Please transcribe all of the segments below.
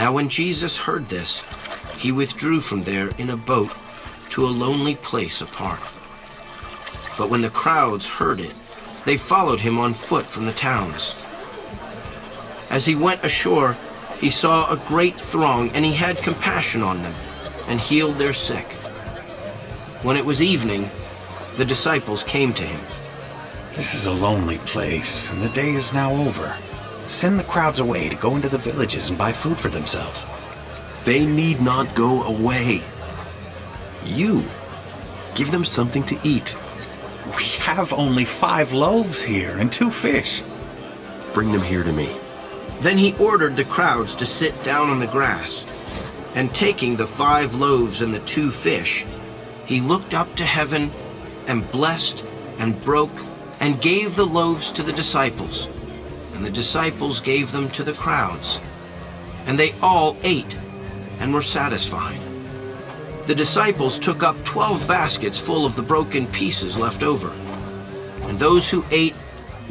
Now when Jesus heard this, he withdrew from there in a boat to a lonely place apart. But when the crowds heard it, they followed him on foot from the towns. As he went ashore, he saw a great throng, and he had compassion on them, and healed their sick. When it was evening, the disciples came to him. This is a lonely place, and the day is now over. Send the crowds away to go into the villages and buy food for themselves. They need not go away. You, give them something to eat. We have only 5 loaves here and 2 fish. Bring them here to me. Then he ordered the crowds to sit down on the grass, and taking the 5 loaves and the 2 fish, he looked up to heaven and blessed and broke and gave the loaves to the disciples, and the disciples gave them to the crowds. And they all ate and were satisfied. The disciples took up 12 baskets full of the broken pieces left over, and those who ate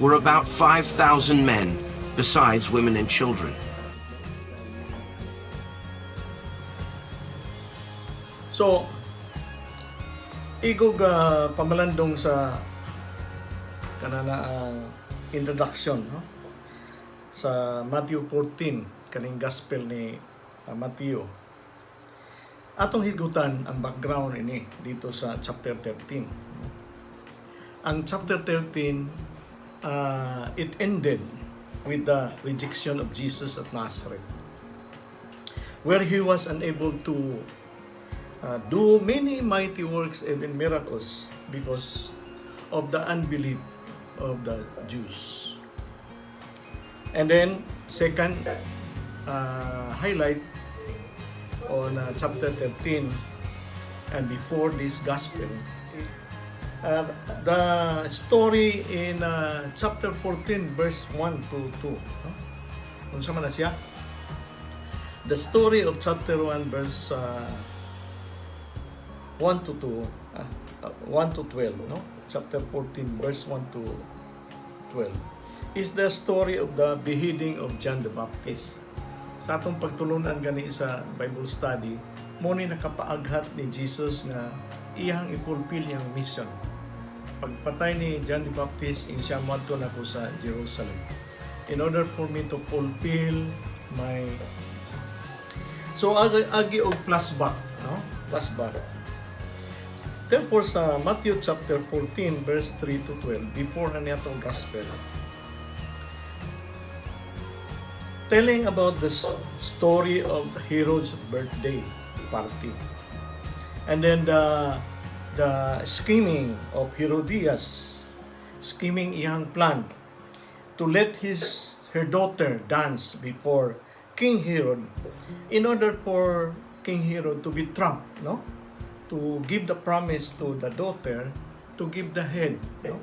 were about 5,000 men, besides women and children. So, igog pamalandong sa kanana introduction, no? Sa Matthew 14, kaning gospel ni Matthew. Atong higutan ang background ini dito sa chapter 13. Ang chapter 13, it ended with the rejection of Jesus at Nazareth, where he was unable to do many mighty works, even miracles, because of the unbelief of the Jews. And then, second highlight on chapter 13 and before this gospel, the story in chapter 14 verse 1 to 2. Unsa man na siya? The story of chapter 1 verse 1 to 2, 1 to 12, no? Chapter 14 verse 1 to 12 is the story of the beheading of John the Baptist. Sa atong pagtulunan gani sa Bible study, mo ni nakapaaghat ni Jesus nga iyang i-fulfill yung mission. Pagpatay ni John the Baptist, siya moadto na ko sa Jerusalem in order for me to fulfill my... So agi og flashback, no? Flashback. Therefore sa Matthew chapter 14 verse 3 to 12, before na niya itong gospel, telling about the story of Herod's birthday party, and then the scheming of Herodias, scheming iyang plan to let her daughter dance before King Herod in order for King Herod to be trapped, no? To give the promise to the daughter to give the head, no?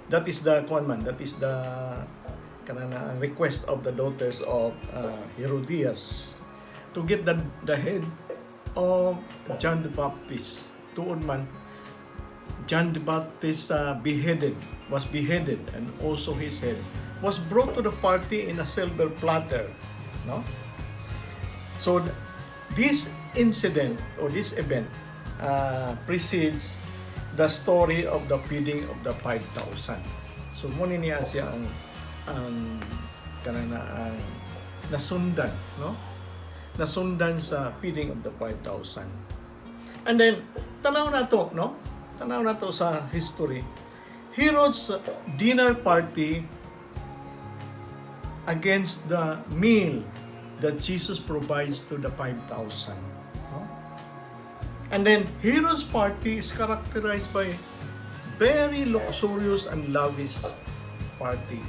That is the command, that is the kanana request of the daughters of Herodias to get the head of John the Baptist. Tuon man, John the Baptist was beheaded, and also his head was brought to the party in a silver platter, no? So this incident or this event precedes the story of the feeding of the 5,000. So muna niya siya ang nasundan, no? Nasundan sa feeding of the 5,000. And then tanaw na to, no? Tanaw na to sa history. Herod's dinner party against the meal that Jesus provides to the 5,000. No? And then Herod's party is characterized by very luxurious and lavish party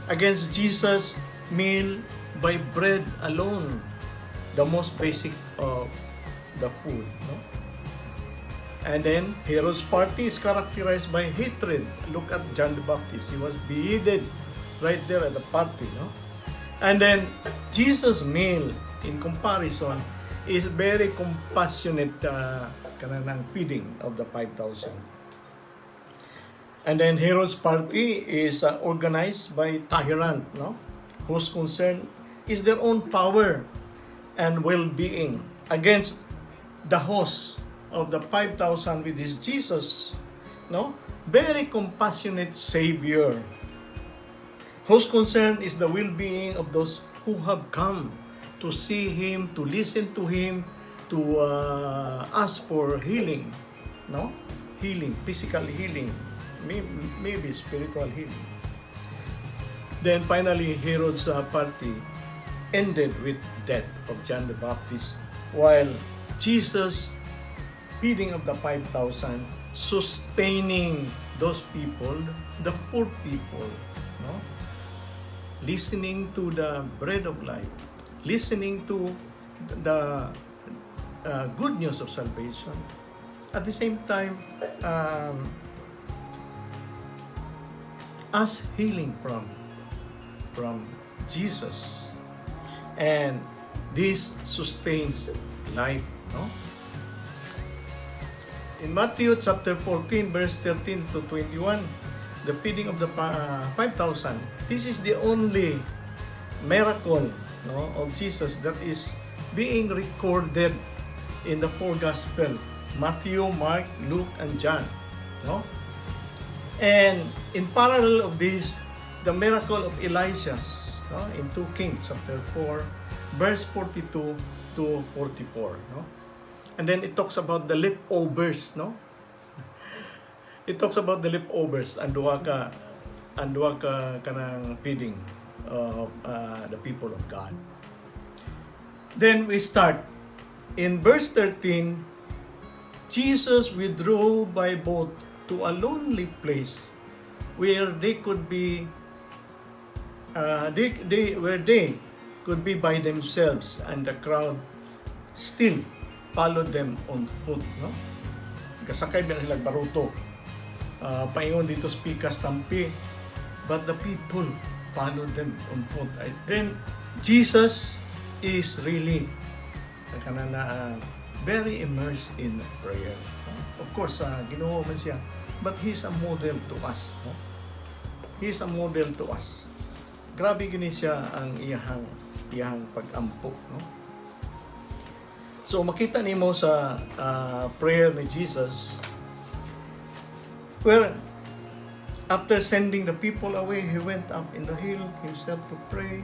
against Jesus' meal by bread alone, the most basic of the food, no? And then Herod's party is characterized by hatred. Look at John the Baptist; he was beheaded right there at the party, no? And then Jesus' meal, in comparison, is very compassionate kanang feeding of the 5,000. And then Herod's party is organized by tyrant, no? Whose concern is their own power and well-being against the host of the 5,000, which is Jesus, no? Very compassionate Savior, whose concern is the well-being of those who have come to see Him, to listen to Him, to ask for healing, no? Healing, physical healing, maybe spiritual healing. Then finally, Herod's party ended with death of John the Baptist, while Jesus, feeding of the 5,000, sustaining those people, the poor people, no? Listening to the bread of life, listening to the good news of salvation. At the same time, us healing from Jesus. And this sustains life, no? In Matthew chapter 14, verse 13 to 21, the feeding of the 5,000, this is the only miracle, no, of Jesus that is being recorded in the four Gospels, Matthew, Mark, Luke, and John, no? And in parallel of this, the miracle of Elijah, no, in 2 Kings chapter 4, verse 42 to 44, no? And then it talks about the leftovers, no? It talks about the leftovers and duha ka kanang feeding of the people of God. Then we start in verse 13. Jesus withdrew by boat to a lonely place where they could be where they could be by themselves, and the crowd still followed them on foot, no? Kasakay ba sila baruto, paingon dito spikas tampi, but the people followed them on foot. And then Jesus is really very immersed in prayer, no? Of course, Ginoo man siya, but He's a model to us, no? He's a model to us. Grabe gini siya ang iyang pag-ampo, no? So makita nimo sa prayer ni Jesus, where after sending the people away, He went up in the hill Himself to pray.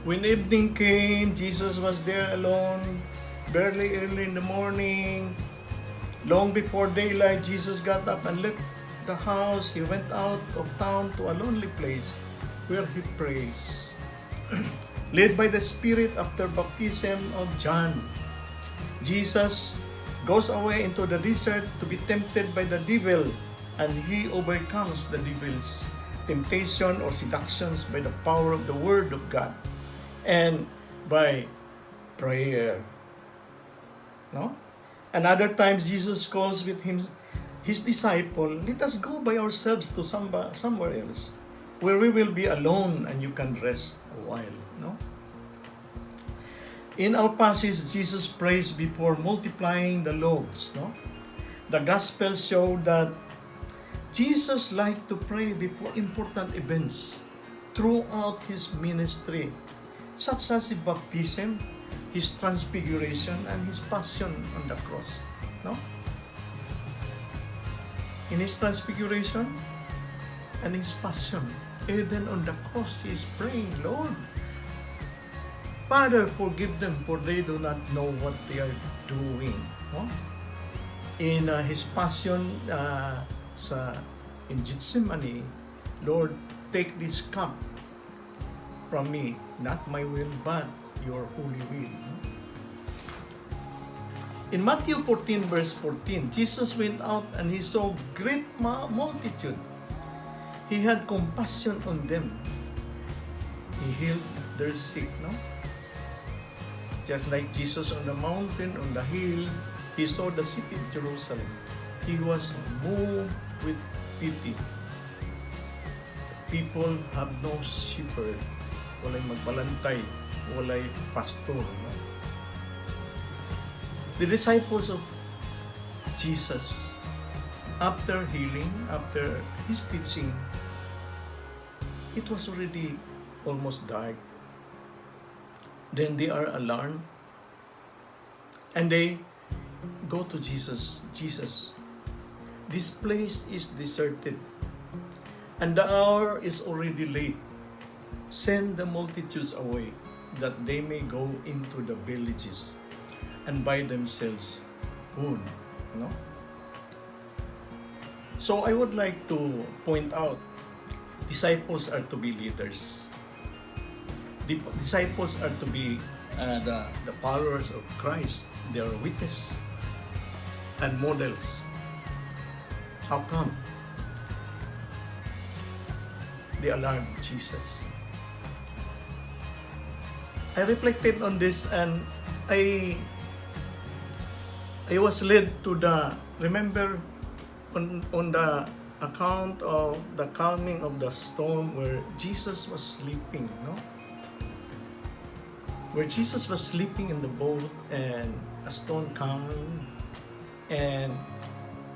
When evening came, Jesus was there alone, barely early in the morning. Long before daylight, Jesus got up and left the house. He went out of town to a lonely place where He prays. Led by the Spirit after baptism of John, Jesus goes away into the desert to be tempted by the devil, and He overcomes the devil's temptation or seductions by the power of the Word of God and by prayer, no? And other times Jesus calls with His disciple, let us go by ourselves to somewhere else where we will be alone and you can rest a while, no? In our passage, Jesus prays before multiplying the loaves, no? The Gospels show that Jesus liked to pray before important events throughout His ministry, such as His baptism, His transfiguration, and His passion on the cross, no? In His transfiguration and His passion, even on the cross, He is praying, Lord, Father, forgive them, for they do not know what they are doing, no? In His passion in Gethsemane, Lord, take this cup from me, not my will, but your holy will. In Matthew 14, verse 14, Jesus went out and He saw great multitude. He had compassion on them. He healed their sick, no? Just like Jesus on the mountain, on the hill, He saw the city of Jerusalem. He was moved with pity. People have no shepherd. Walay magbalantay. Walay pastor, no? The disciples of Jesus, after healing, after His teaching, it was already almost dark. Then they are alarmed. And they go to Jesus. Jesus, this place is deserted. And the hour is already late. Send the multitudes away, that they may go into the villages and buy themselves food. No? So I would like to point out, disciples are to be leaders. The disciples are to be the followers of Christ. They are witnesses and models. How come? They alarmed Jesus. I reflected on this, and I was led to remember on the account of the calming of the storm where Jesus was sleeping, no? Where Jesus was sleeping in the boat and a storm came and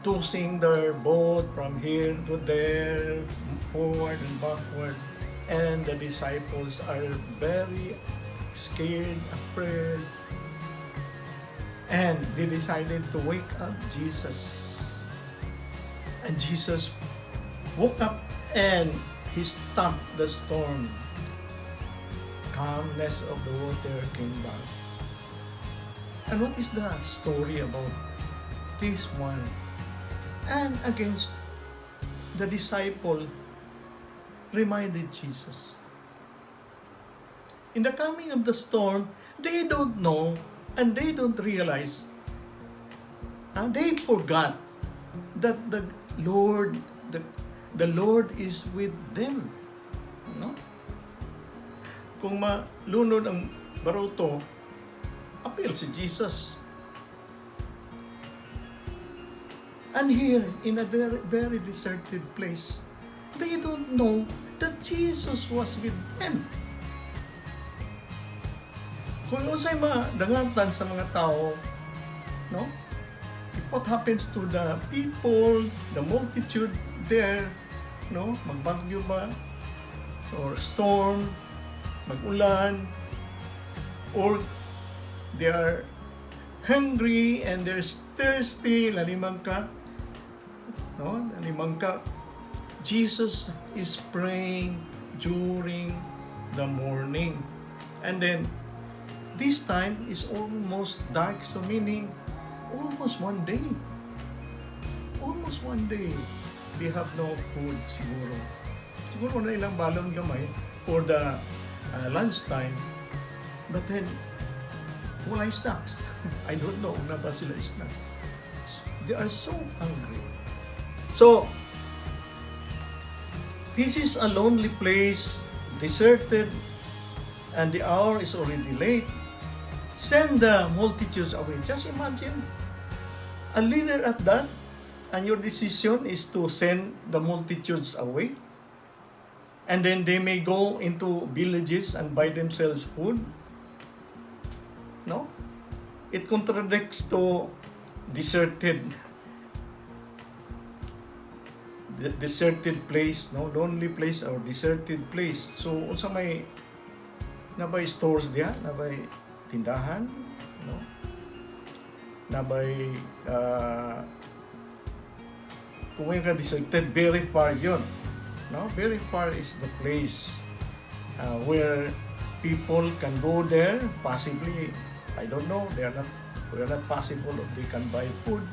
tossing their boat from here to there, forward and backward, and the disciples are very scared, afraid, and they decided to wake up Jesus. And Jesus woke up and he stopped the storm. Calmness of the water came back. And what is the story about this one? And against the disciple reminded Jesus. In the coming of the storm, they don't know and they don't realize. They forgot that the Lord is with them. No? Kung malunod ang baruto, appeal si Jesus. And here, in a very, very deserted place, they don't know that Jesus was with them. Kung unsay madangatan sa mga tao, no? What happens to the people, the multitude there, no? Magbagyo ba? Or storm, mag-ulan, or they are hungry and they're thirsty, lalimang ka, no? Lalimang ka. Jesus is praying during the morning. And then, this time is almost dark, so meaning, almost one day. Almost one day. They have no food, siguro. Siguro na ilang balon gamay for the lunchtime. But then, wala snacks. I don't know na ba sila snacks. They are so hungry. So, this is a lonely place, deserted, and the hour is already late. Send the multitudes away. Just imagine, a leader at that, and your decision is to send the multitudes away. And then they may go into villages and buy themselves food. No? It contradicts to deserted place, no? Lonely place or deserted place. So, unsa may nabay stores diya, nabay tindahan, no? Nabay kung yung ka-deserted, very far yun, no? Very far is the place where people can go there, possibly, I don't know, they are not possible, or they can buy food,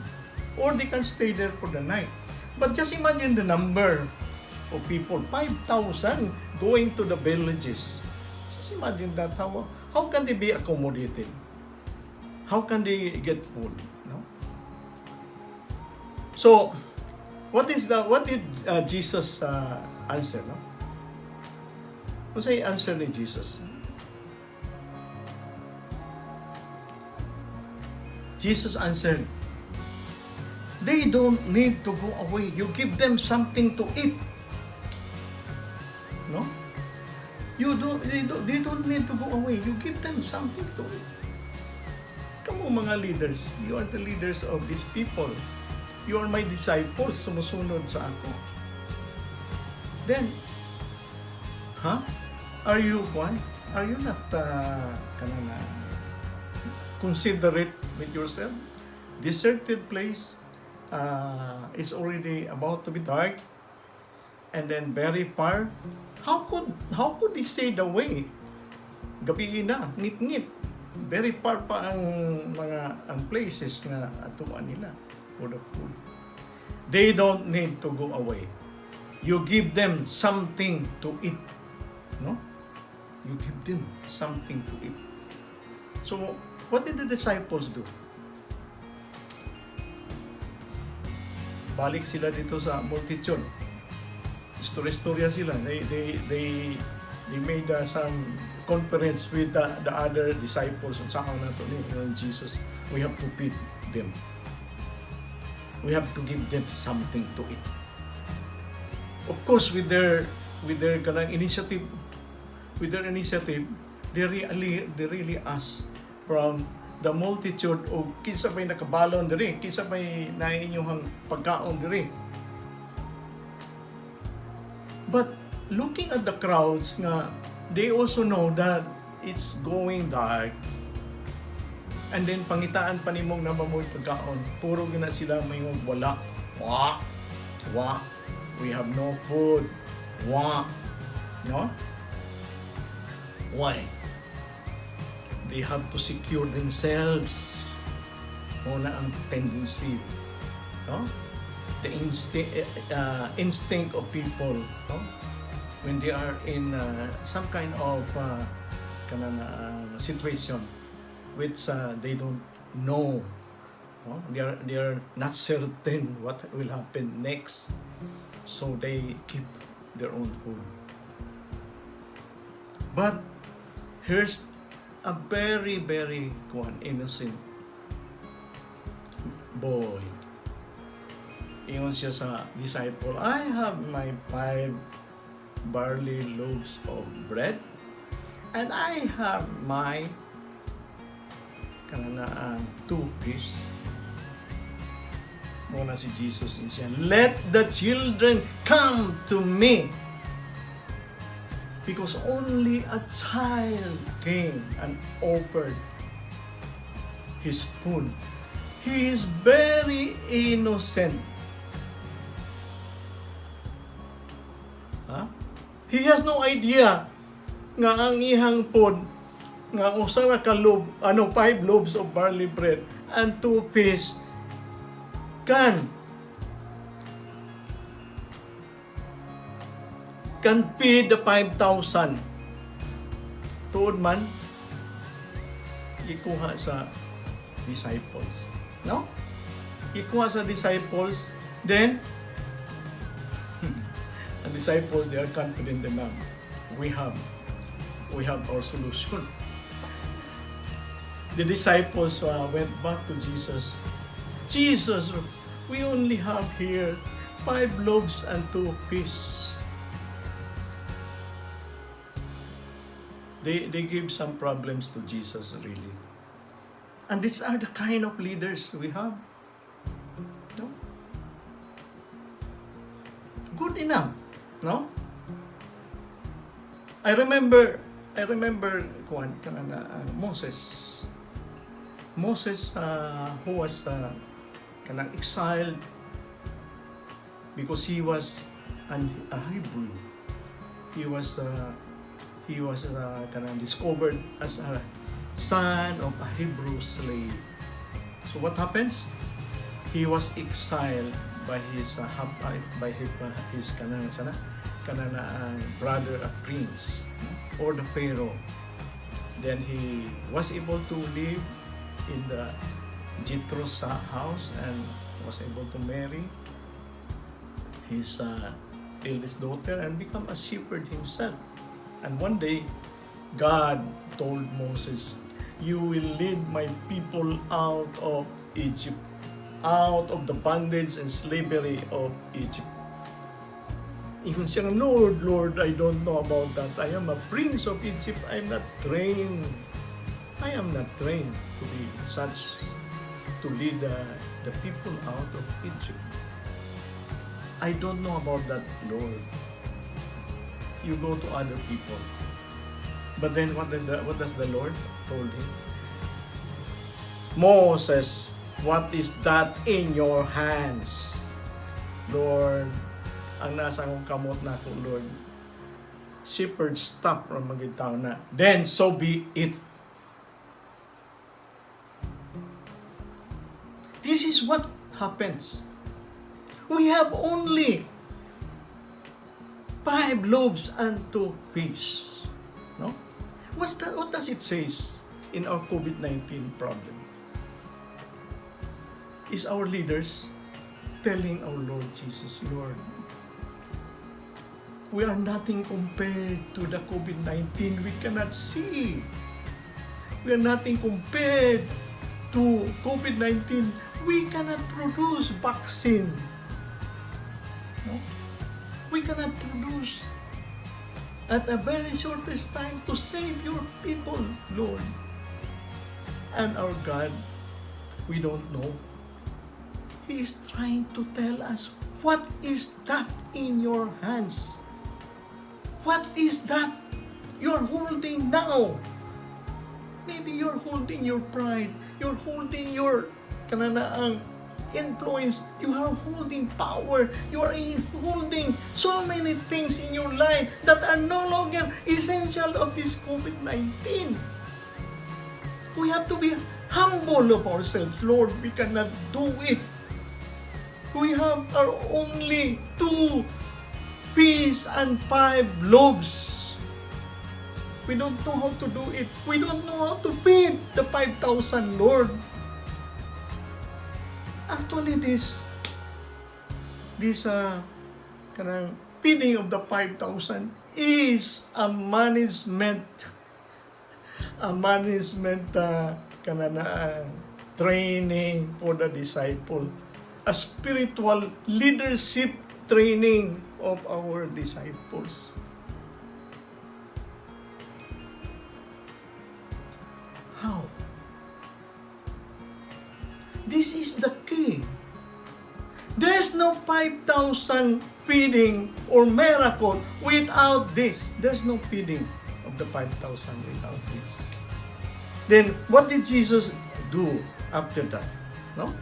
or they can stay there for the night. But just imagine the number of people, 5,000 going to the villages. Just imagine that, how can they be accommodated? How can they get food? No? So, what did Jesus answer? No? What's the answer ni Jesus? Jesus answered, they don't need to go away. You give them something to eat. No? They don't need to go away. You give them something to eat. Kamu mga leaders, you are the leaders of these people. You are my disciples, sumusunod sa ako. Then, are you one? Are you not considerate with yourself? Deserted place is already about to be dark, and then very far. How could they say the way? Gabi na, ngit-ngit. Very far pa ang places na atuan nila for the food. They don't need to go away. You give them something to eat. No? You give them something to eat. So, what did the disciples do? Balik sila dito sa multitude. Istorya sila. They made some conference with the other disciples on saan na to ni Jesus. We have to feed them. We have to give them something to eat. Of course, with their initiative, they really ask from the multitude o kisa may nakabalon diri, kisa may naiinyong pagkaon diri. But looking at the crowds nga, they also know that it's going dark. And then pangitaan pa nimong nabamoy pagkaon. Puro gina sila may wala. Wah. We have no food. Wah. No? Why? They have to secure themselves. Muna ang tendency. No? The instinct of people. No? When they are in some kind of situation which they don't know. No? They are not certain what will happen next. So they keep their own food. But here's a very, very innocent boy. Ingon siya sa disciple, I have my 5 barley loaves of bread, and I have my 2 fish. Muna si Jesus siya, let the children come to me. Because only a child came and offered his food. He is very innocent. He has no idea nga ang ihang food nga usa ra ka loaf, 5 loaves of barley bread and 2 fish can feed the 5,000. Tuod man ikuha sa disciples. No? Ikuha sa disciples, then the disciples, they are confident enough. We have our solution. The disciples went back to Jesus. Jesus, we only have here 5 loaves and 2 fish. They gave some problems to Jesus, really. And these are the kind of leaders we have. No? Good enough. No? I remember Moses. Moses who was exiled because he was a Hebrew. He was discovered as a son of a Hebrew slave. So what happens? He was exiled by his brother, a prince, or the Pharaoh. Then he was able to live in the Jethro's house and was able to marry his eldest daughter and become a shepherd himself. And one day, God told Moses, "You will lead my people out of Egypt, out of the bondage and slavery of Egypt." Even siya, Lord, I don't know about that. I am a prince of Egypt. I am not trained to be such, to lead the people out of Egypt. I don't know about that, Lord. You go to other people. But then what does the Lord told him? Moses, what is that in your hands? Lord, ang nasa akong kamot na ako, Lord. Shepherd stop from magitaw na. Then so be it. This is what happens. We have only 5 loaves and 2 fish. No? What does it say in our COVID-19 problem? Is our leaders telling our Lord Jesus, Lord, we are nothing compared to the COVID-19 we cannot see. We are nothing compared to COVID-19. We cannot produce vaccine. No? We cannot produce at a very shortest time to save your people, Lord. And our God, we don't know. He is trying to tell us, what is that in your hands? What is that you're holding now? Maybe you're holding your pride. You're holding your kananaang influence. You are holding power. You are holding so many things in your life that are no longer essential of this COVID-19. We have to be humble of ourselves. Lord, we cannot do it. We have our only 2 fish and 5 loaves. We don't know how to do it. We don't know how to feed the 5,000, Lord. Actually, this kanang feeding of the 5,000 is a management training for the disciple, a spiritual leadership training of our disciples. How? This is the key. There's no 5,000 feeding or miracle without this. There's no feeding of the 5,000 without this. Then, what did Jesus do after that? No?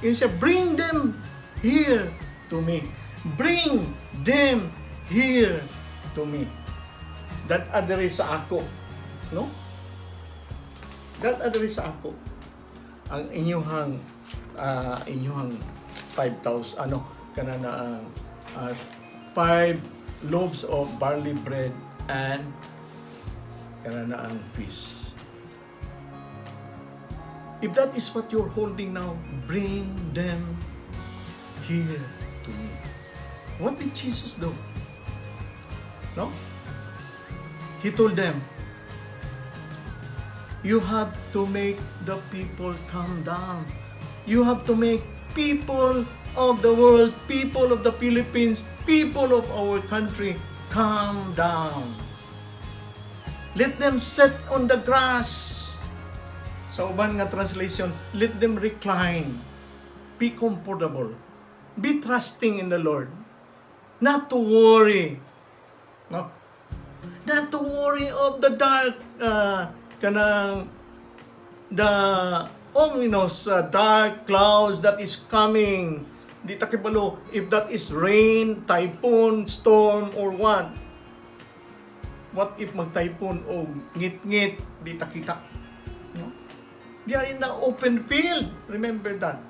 He said, bring them here to me. Bring them here to me. That adere sa ako. No? That adere sa ako. Ang inyuhang 5,000 5 loaves of barley bread and kananaang fish. If that is what you're holding now, bring them here to me. What did Jesus do? No? He told them, you have to make the people come down. You have to make people of the world, people of the Philippines, people of our country come down. Let them sit on the grass. Sa uban nga translation, let them recline. Be comfortable. Be trusting in the Lord. Not to worry. No? Not to worry of the dark the ominous dark clouds that is coming. Di ta kibalo if that is rain, typhoon, storm, or what. What if mag-typhoon o ngit-ngit, di ta kita. No? They are in the open field. Remember that.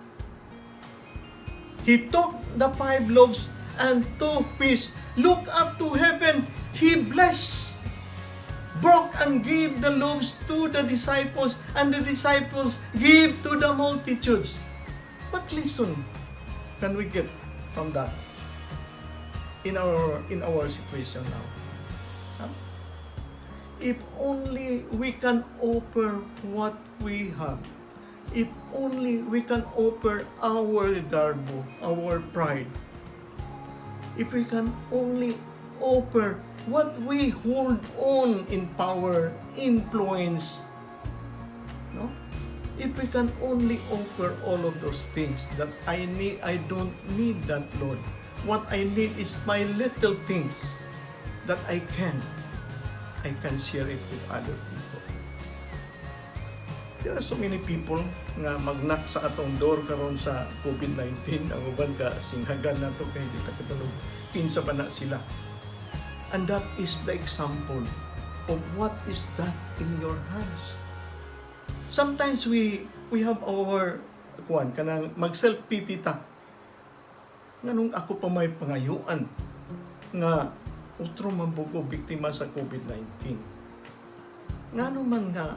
He took the 5 loaves and 2 fish, looked up to heaven, he blessed, broke and gave the loaves to the disciples, and the disciples gave to the multitudes. What lesson can we get from that in our situation now? Huh? If only we can offer what we have. If only we can offer our garbo, our pride. If we can only offer what we hold on in power, influence, no? If we can only offer all of those things that I don't need that, Lord. What I need is my little things that I can. I can share it with other people. There are so many people nga mag-knock sa atong door karon sa COVID-19. Ang uban ka, singhagan na to kaya di ta katulog. Kinsa pa na sila. And that is the example of what is that in your hands. Sometimes we have our kanang mag-self-pity ta. Nganong ako pa may pangayuan nga utro man bugo biktima sa COVID-19. Ngano man nga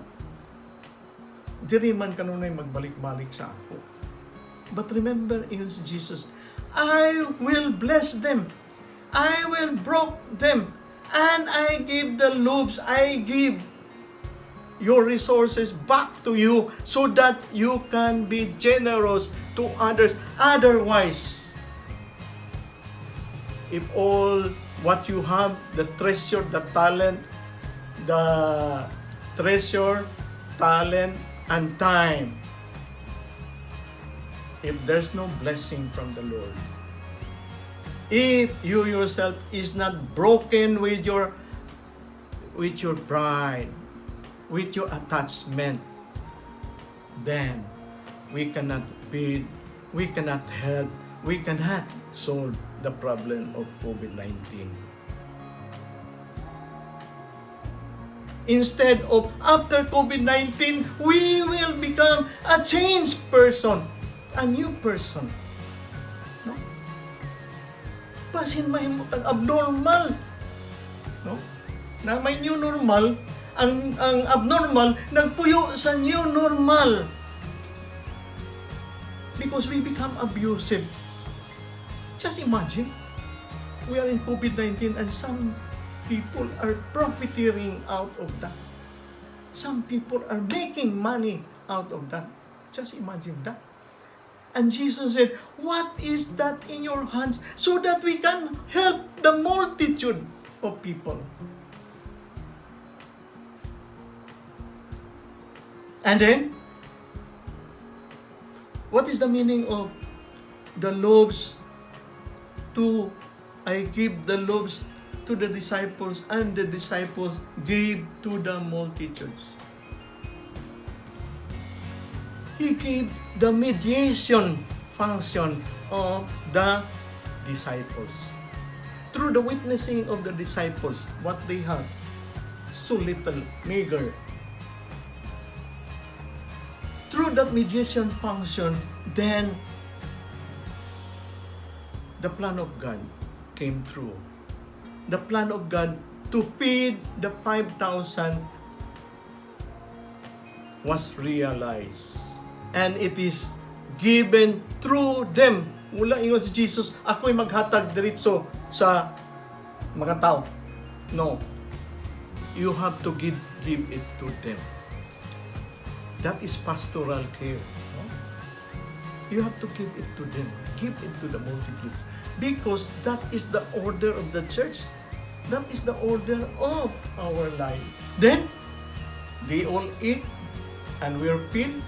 diri man kanunay magbalik-balik sa ako. But remember in Jesus, I will bless them. I will broke them. And I give the loaves, I give your resources back to you so that you can be generous to others. Otherwise, if all what you have, the treasure, the talent, and time, if there's no blessing from the Lord, if you yourself is not broken with your pride, with your attachment, then we cannot feed, we cannot help, we cannot solve the problem of COVID-19. Instead of after COVID-19, we will become a changed person, a new person. No? Pasin may abnormal. No? Na may new normal, ang abnormal nagpuyo sa new normal. Because we become abusive. Just imagine, we are in COVID-19 and some people are profiteering out of that. Some people are making money out of that. Just imagine that. And Jesus said, what is that in your hands so that we can help the multitude of people? And then, what is the meaning of the loaves I give the loaves to the disciples and the disciples gave to the multitudes? He gave the mediation function of the disciples. Through the witnessing of the disciples, what they have, so little, meager. Through that mediation function, then the plan of God came through. The plan of God to feed the 5,000 was realized. And it is given through them. Wala ingon si Jesus, ako'y maghatag diretso sa mga tao. No. You have to give it to them. That is pastoral care. No? You have to give it to them. Give it to the multitudes. Because that is the order of the church. That is the order of our life. Then, they all eat and were filled.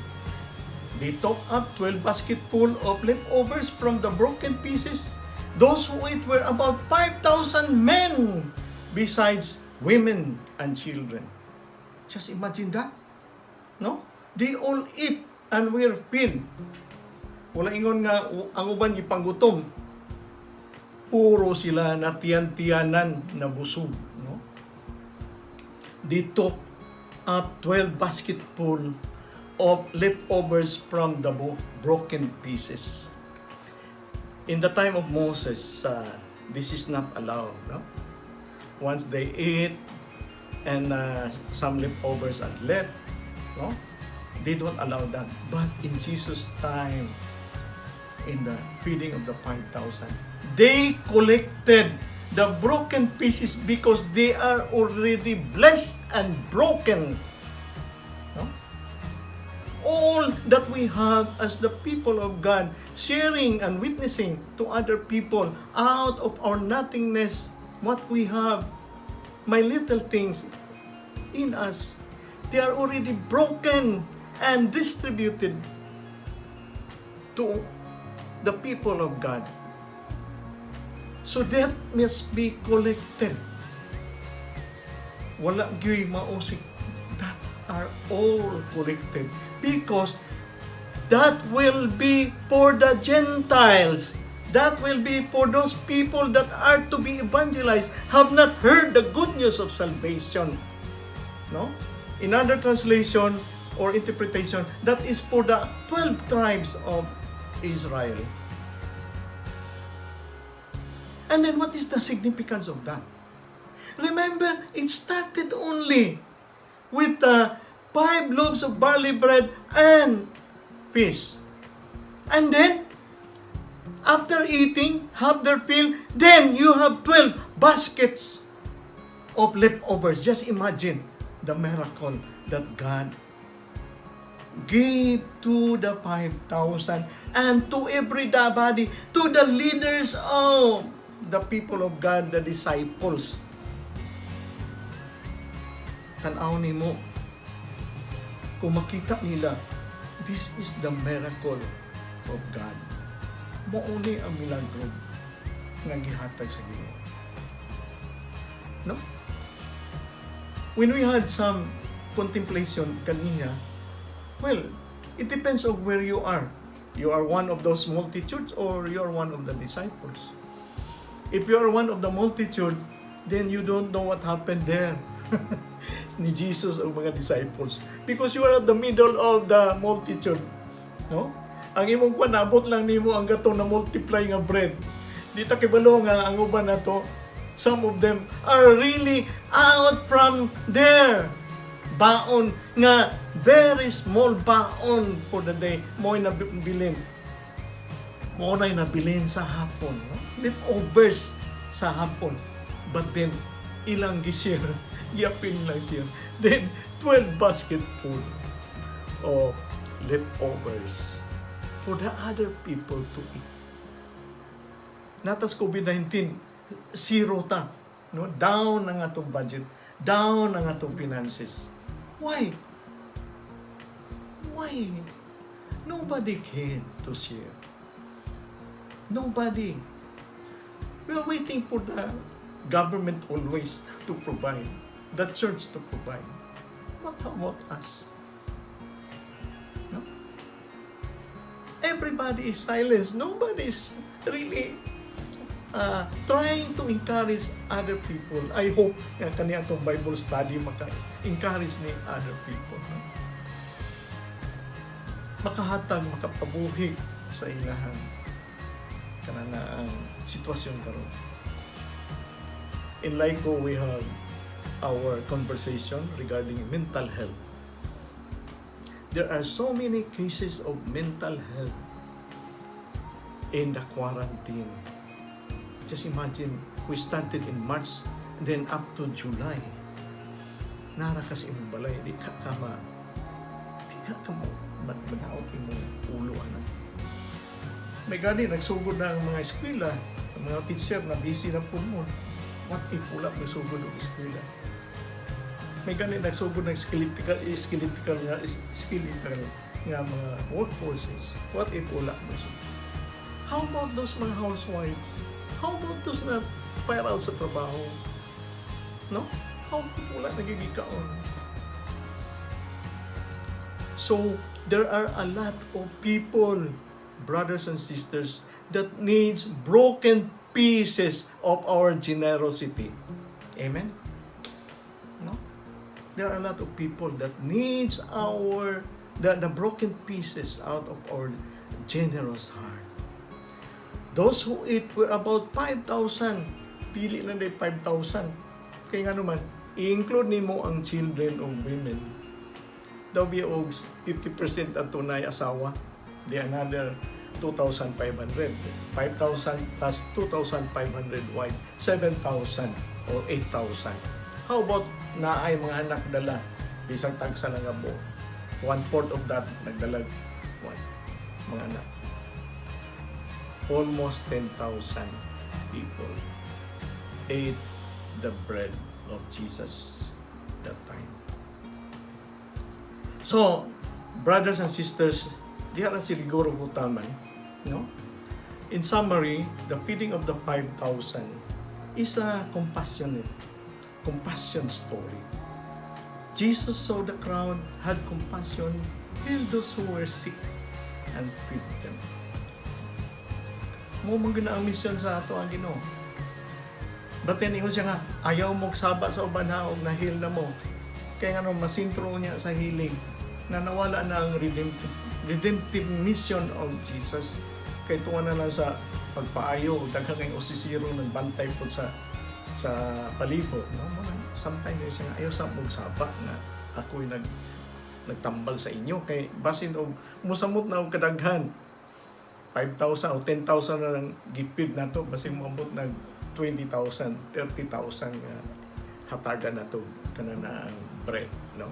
They took up 12 basketful of leftovers from the broken pieces. Those who ate were about 5,000 men, besides women and children. Just imagine that. No? They all eat and were filled. Wala ingon nga ang uban ipanggutom. Puro sila na tiyan-tiyanan na busog. No? They took up 12 basketful of leftovers from the broken pieces. In the time of Moses, this is not allowed. No? Once they eat and some leftovers are left, no? They don't allow that. But in Jesus' time, in the feeding of the 5,000, they collected the broken pieces because they are already blessed and broken. No? All that we have as the people of God, sharing and witnessing to other people out of our nothingness, what we have, my little things in us, they are already broken and distributed to the people of God. So that must be collected. wala gyud mausik. That are all collected because that will be for the Gentiles. That will be for those people that are to be evangelized, have not heard the good news of salvation. No? In other translation or interpretation, that is for the 12 tribes of Israel. And then what is the significance of that? Remember, it started only with the 5 loaves of barley bread and fish. And then, after eating, have their fill, then you have 12 baskets of leftovers. Just imagine the miracle that God gave to the 5,000 and to everybody, to the leaders of the people of God, the disciples. Tanaw nimo, kung makita nila, this is the miracle of God. Mauni ang milagro nga gihatag sa Ginoo. No? When we had some contemplation kanina, well, it depends on where you are. You are one of those multitudes or you are one of the disciples. If you are one of the multitude, then you don't know what happened there. Ni Jesus o mga disciples. Because you are at the middle of the multitude. No? Ang imong panabot lang nimo ang gato na multiply nga bread. Di ta kibalo nga ang uban nato, some of them are really out from their baon nga very small baon for the day. Mo'y nabilin. Mo'y nabilin sa hapon. No? Leftovers sa hapon. But then, ilang gisir, yapin lang siya. Then, 12 basket full of leftovers for the other people to eat. Natas COVID-19, zero ta. No? Down ang atong budget. Down ang atong finances. Why? Why? Nobody cared to share. Nobody. We are waiting for the government always to provide. The church to provide. What about us? No? Everybody is silenced. Nobody is really trying to encourage other people. I hope kaniyang itong Bible study maka-encourage ni other people. No? Makahatag, makapabuhi sa ilahan kanana ang sitwasyon karon. In Laiko, we have our conversation regarding mental health. There are so many cases of mental health in the quarantine. Just imagine, we started in March, and then up to July. Nara kasi imong balay, di ka manaot imong ulo, anak. May gani, nagsugod na ang mga eskwela, ang mga teacher na busy na po mo. What if wala nagsugod ng eskwela? May gani, nagsugod ng skeletal nga mga workforces. What if wala nagsugod? How about those mga housewives? How about those na fire out sa trabaho? No? How about wala nagigikaon? So, there are a lot of people, brothers and sisters, that needs broken pieces of our generosity. Amen? No? There are a lot of people that needs the broken pieces out of our generous heart. Those who eat were about 5,000. Pili lang din 5,000. Kaya nga naman, i-include nimo ang children o women. Daw be og 50% ang tunay asawa. The another 2,500. 5,000 plus 2,500 wife. 7,000 or 8,000. How about naay mga anak dala? Isang tagsa lang nga po. 1/4 of that nagdalag mga anak. Almost 10,000 people ate the bread of Jesus that time. So, brothers and sisters, diha lang siguro hutaman, no? In summary, the feeding of the 5,000 is a compassionate compassion story. Jesus saw the crowd, had compassion, healed those who were sick, and feed them. Mo ang mission sa ato ang Ginoo. But then, ingon siya nga, ayaw mong saba sa uban ha, og na-heal na mo. Kaya nga masintro niya sa healing, na nawala na ang redemptive mission of Jesus. Kaya tunga na lang sa pagpaayo, daghang kay osisiro nagbantay po sa palibot. No? Sometimes siya nga, ayaw sa mong saba na ako'y nagtambal sa inyo. Kay basin og musamot na og kadaghan. 5,000 o 10,000 na lang gipid na to, basin mo ambot nag 20,000, 30,000 hatagan na to kana na ang bread, no?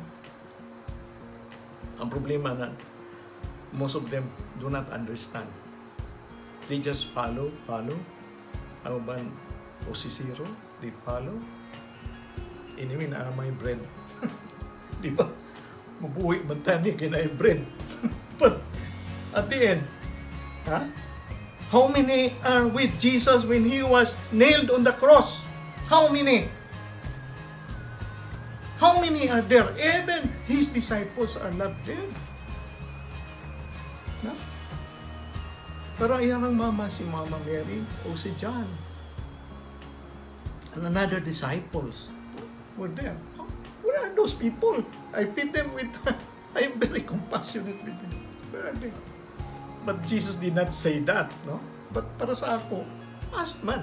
Ang problema na most of them do not understand. They just follow. Ano ba o sisiro? They follow. Anyway, na may bread. Di ba? Mabuhi man tani kina yung bread. But at the end, how many are with Jesus when He was nailed on the cross? How many? How many are there? Even His disciples are not there. No? Pero iyan ang mama, si Mama Mary o si John. And another disciples were there. Where are those people? I feed them with, I am very compassionate with them. Where are they? But Jesus did not say that, no? But para sa ako, ask man.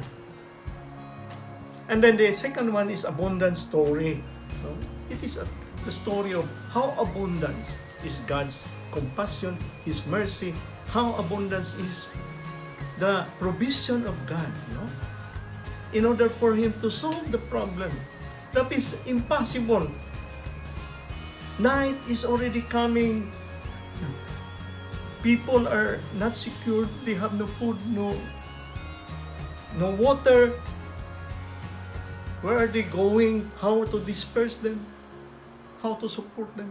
And then the second one is abundant story. No? It is the story of how abundant is God's compassion, His mercy, how abundant is the provision of God, no? In order for Him to solve the problem that is impossible. Night is already coming. People are not secured. They have no food, no water. Where are they going? How to disperse them? How to support them?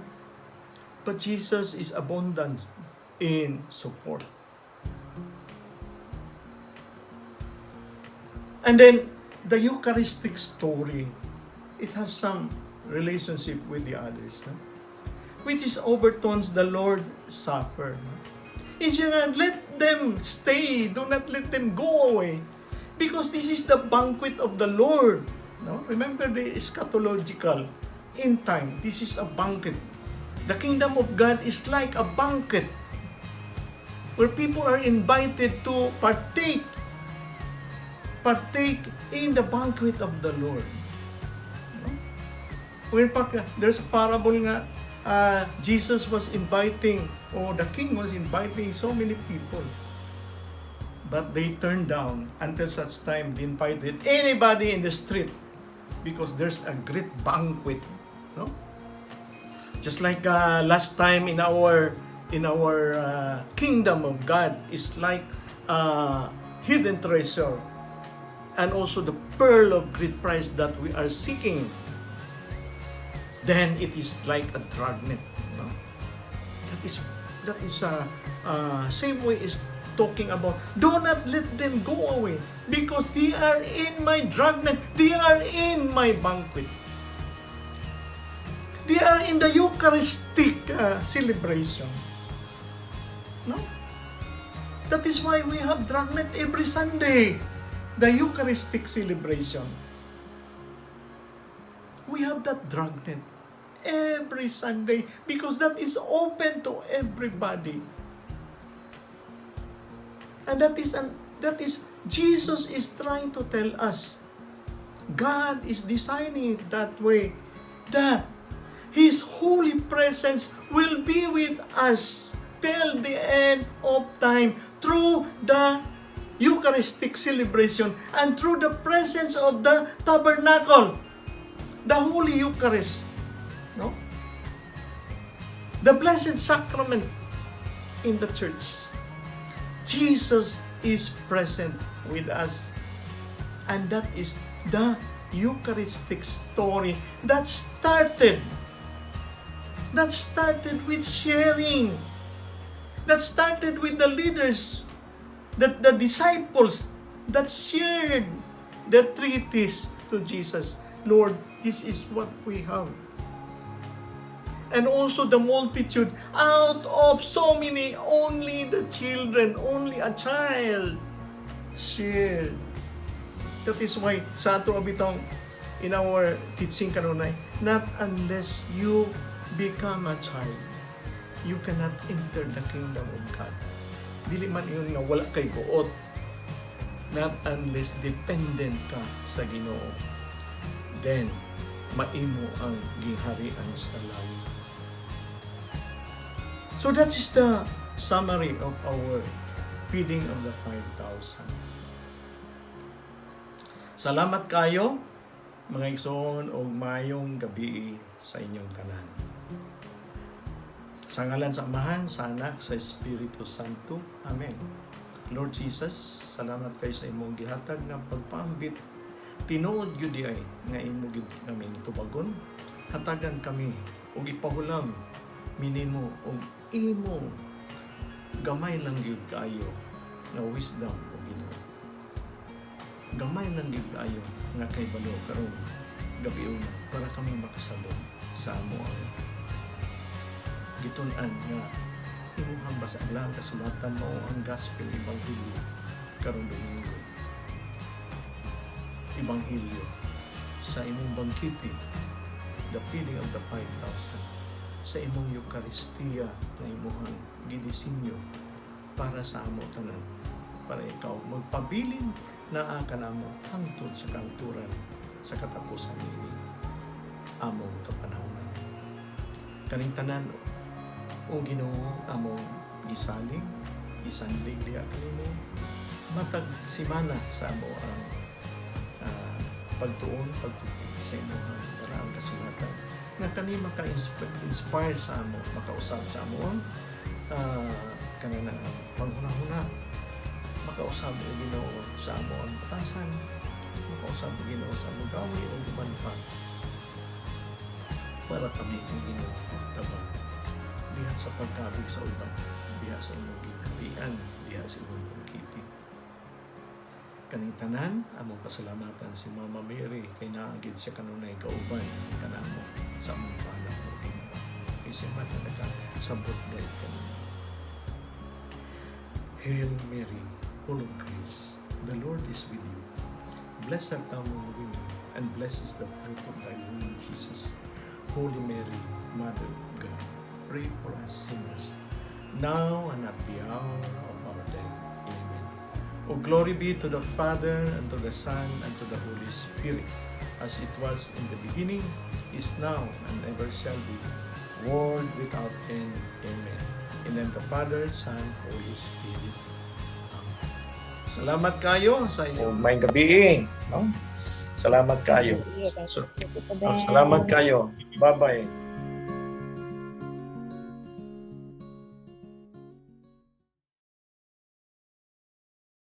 But Jesus is abundant in support. And then the Eucharistic story, it has some relationship with the others, no? Which is overtones the Lord's Supper. No? It's let them stay. Do not let them go away. Because this is the banquet of the Lord. No? Remember the eschatological end time. This is a banquet. The kingdom of God is like a banquet where people are invited to partake in the banquet of the Lord. No? When there's a parable nga, Jesus was inviting, or the king was inviting so many people, but they turned down until such time they invited anybody in the street because there's a great banquet, no? Just like last time in our kingdom of God is like hidden treasure and also the pearl of great price that we are seeking. Then it is like a dragnet. No? That is same way is talking about. Do not let them go away because they are in my dragnet. They are in my banquet. They are in the Eucharistic celebration. No? That is why we have dragnet every Sunday. The Eucharistic celebration. We have that dragnet every Sunday because that is open to everybody. And that is Jesus is trying to tell us. God is designing it that way, that His holy presence will be with us till the end of time through the Eucharistic celebration and through the presence of the tabernacle, the Holy Eucharist, no? The Blessed Sacrament in the church. Jesus is present with us, and that is the Eucharistic story that started with sharing, that started with the leaders, the disciples that shared their treatise to Jesus. Lord, this is what we have. And also the multitude, out of so many, only the children, only a child shared. That is why sa ato abitong in our teaching kanunay, not unless you become a child, you cannot enter the kingdom of God. Dili man yun nga wala kay buot. Not unless dependent ka sa Ginoo. Then, maimo ang gingharian sa langit. So that is the summary of our feeding of the 5,000. Salamat kayo, mga igsoon, o mayong gabi sa inyong tanan. Sa ngalan sa Amahan, sa Anak, sa Espiritu Santo. Amen. Lord Jesus, salamat kayo sa imong gihatag nga pagpaambit. Tinuod yun di ay nga imo gid namin tubagon. Hatagan kami o ipahulam minimo o imo gamay lang gyud kaayo nga wisdom o Ginoo. Gamay lang gyud kaayo nga kay balo karon gabi una para kami makasabot sa amo ang gitun-an nga imuhang basaglang kasulatan mo ang gospel ebanghelyo karon Domingo. Ebanghelyo sa imong bangkiti, the feeding of the 5,000, sa imong Eucharistia na imuhang gidisinyo para sa amo tanan, para ikaw magpabilin na kanamo hangtod sa kanturan sa katapusan ini among kapanahonan. Kaning tanan o Ginoo among gisaling, isandig diha kanimo matag simana sa amo ang pagtuon, pagtuon sa imong darang kasulatan nga kani maka-inspire sa amo, makausab sa amo kanana panghuna-huna, makausab o Ginoo sa amo ang batasan, makausab o Ginoo sa among gawi o guman pa para kami ang Ginoo tabang diha sa pagkabig sa uban, diha sa imong ginharian, diha sa imong bangkiti. Kaning tanan, among pasalamatan si Mama Mary kay naagid siya kanunay kauban kanamo sa among panahon mo Ginoo. Kasi talaga sabot gay kanimo. Hail Mary, full of grace, the Lord is with you. Blessed art thou among women, and blessed is the fruit of thy womb, Jesus. Holy Mary, Mother of God, pray for us sinners, now and at the hour of our death. Amen. O glory be to the Father, and to the Son, and to the Holy Spirit, as it was in the beginning, is now, and ever shall be, world without end. Amen. In the name of the Father, Son, Holy Spirit. Amen. Salamat kayo sa inyo. May gabi, no? Salamat kayo. Salamat kayo. Bye-bye.